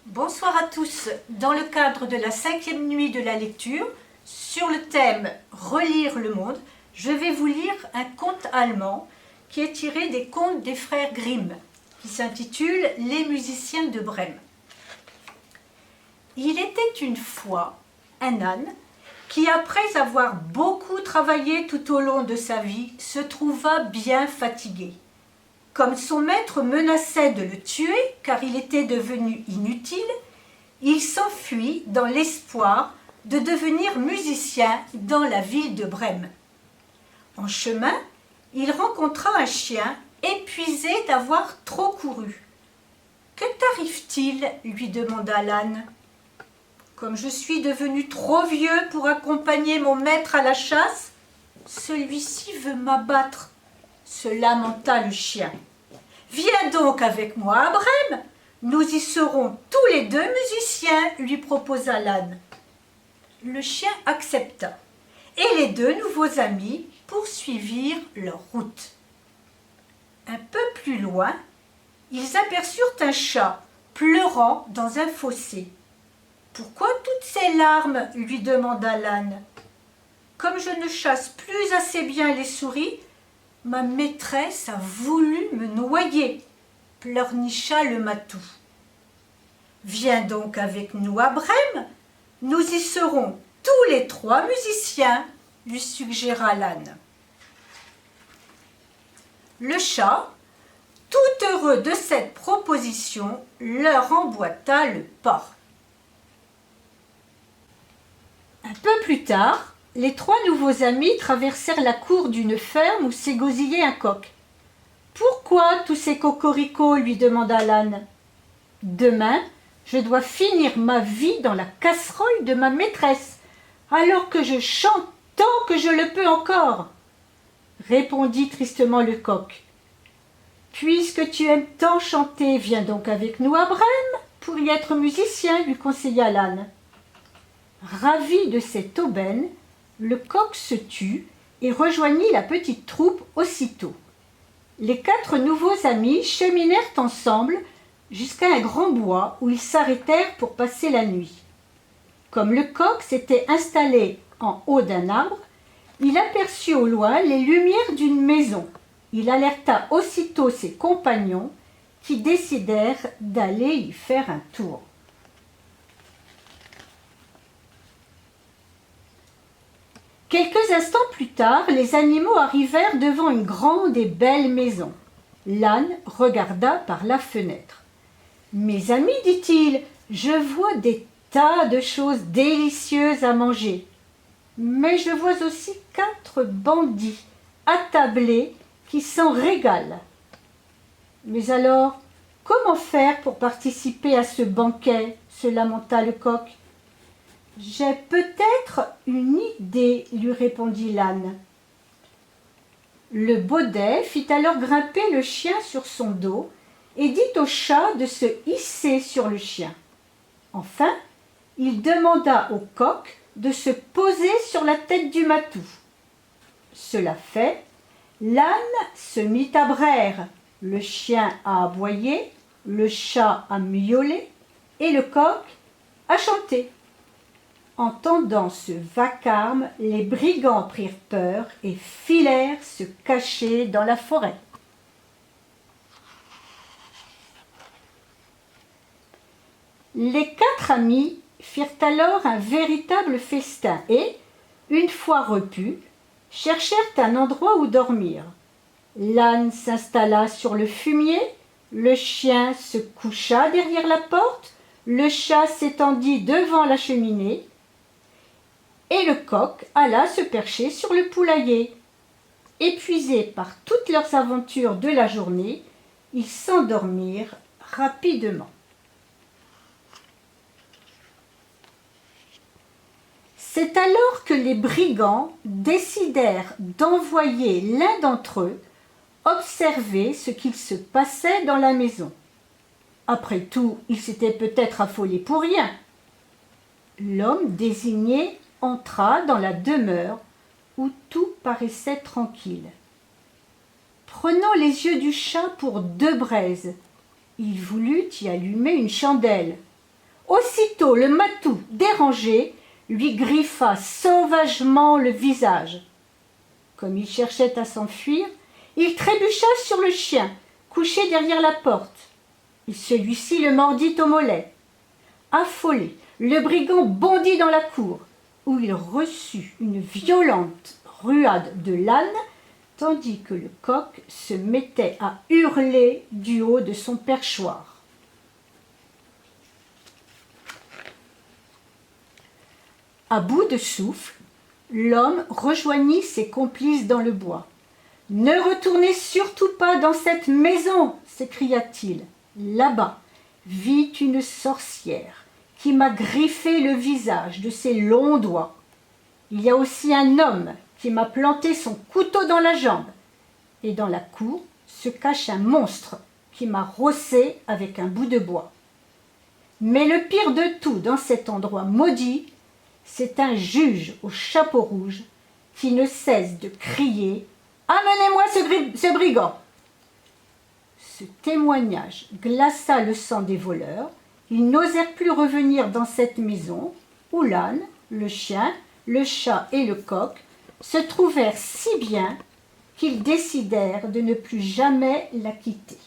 Bonsoir à tous. Dans le cadre de la 5e nuit de la lecture, sur le thème « Relire le monde », je vais vous lire un conte allemand qui est tiré des contes des frères Grimm, qui s'intitule « Les musiciens de Brême ». Il était une fois un âne qui, après avoir beaucoup travaillé tout au long de sa vie, se trouva bien fatigué. Comme son maître menaçait de le tuer, car il était devenu inutile, il s'enfuit dans l'espoir de devenir musicien dans la ville de Brême. En chemin, il rencontra un chien épuisé d'avoir trop couru. « Que t'arrive-t-il » lui demanda l'âne. « Comme je suis devenu trop vieux pour accompagner mon maître à la chasse, celui-ci veut m'abattre, » se lamenta le chien. « Viens donc avec moi à Brême, nous y serons tous les deux musiciens, » lui proposa l'âne. Le chien accepta, et les deux nouveaux amis poursuivirent leur route. Un peu plus loin, ils aperçurent un chat pleurant dans un fossé. « Pourquoi toutes ces larmes ?» lui demanda l'âne. « Comme je ne chasse plus assez bien les souris, ma maîtresse a voulu me noyer, » pleurnicha le matou. « Viens donc avec nous à Brême, nous y serons tous les trois musiciens, » lui suggéra l'âne. Le chat, tout heureux de cette proposition, leur emboîta le pas. Un peu plus tard, les trois nouveaux amis traversèrent la cour d'une ferme où s'égosillait un coq. « Pourquoi tous ces cocoricots ?» lui demanda l'âne. « Demain, je dois finir ma vie dans la casserole de ma maîtresse, alors que je chante tant que je le peux encore, » répondit tristement le coq. « Puisque tu aimes tant chanter, viens donc avec nous à Brême pour y être musicien, » lui conseilla l'âne. Ravi de cette aubaine, le coq se tut et rejoignit la petite troupe aussitôt. Les quatre nouveaux amis cheminèrent ensemble jusqu'à un grand bois où ils s'arrêtèrent pour passer la nuit. Comme le coq s'était installé en haut d'un arbre, il aperçut au loin les lumières d'une maison. Il alerta aussitôt ses compagnons qui décidèrent d'aller y faire un tour. Quelques instants plus tard, les animaux arrivèrent devant une grande et belle maison. L'âne regarda par la fenêtre. « Mes amis, dit-il, je vois des tas de choses délicieuses à manger. Mais je vois aussi 4 bandits attablés qui s'en régalent. Mais alors, comment faire pour participer à ce banquet ?» se lamenta le coq. « J'ai peut-être une idée, » lui répondit l'âne. Le baudet fit alors grimper le chien sur son dos et dit au chat de se hisser sur le chien. Enfin, il demanda au coq de se poser sur la tête du matou. Cela fait, l'âne se mit à braire, le chien à aboyer, le chat à miauler et le coq à chanter. Entendant ce vacarme, les brigands prirent peur et filèrent se cacher dans la forêt. Les 4 amis firent alors un véritable festin et, une fois repus, cherchèrent un endroit où dormir. L'âne s'installa sur le fumier, le chien se coucha derrière la porte, le chat s'étendit devant la cheminée, et le coq alla se percher sur le poulailler. Épuisés par toutes leurs aventures de la journée, ils s'endormirent rapidement. C'est alors que les brigands décidèrent d'envoyer l'un d'entre eux observer ce qu'il se passait dans la maison. Après tout, ils s'étaient peut-être affolés pour rien. L'homme désigné entra dans la demeure où tout paraissait tranquille. Prenant les yeux du chat pour 2 braises, il voulut y allumer une chandelle. Aussitôt le matou, dérangé, lui griffa sauvagement le visage. Comme il cherchait à s'enfuir, il trébucha sur le chien, couché derrière la porte. Et celui-ci le mordit au mollet. Affolé, le brigand bondit dans la cour, où il reçut une violente ruade de l'âne, tandis que le coq se mettait à hurler du haut de son perchoir. À bout de souffle, l'homme rejoignit ses complices dans le bois. « Ne retournez surtout pas dans cette maison !» s'écria-t-il. « Là-bas vit une sorcière qui m'a griffé le visage de ses longs doigts. Il y a aussi un homme qui m'a planté son couteau dans la jambe. Et dans la cour se cache un monstre qui m'a rossé avec un bout de bois. Mais le pire de tout dans cet endroit maudit, c'est un juge au chapeau rouge qui ne cesse de crier « Amenez-moi ce brigand !» Ce témoignage glaça le sang des voleurs. Ils n'osèrent plus revenir dans cette maison où l'âne, le chien, le chat et le coq se trouvèrent si bien qu'ils décidèrent de ne plus jamais la quitter.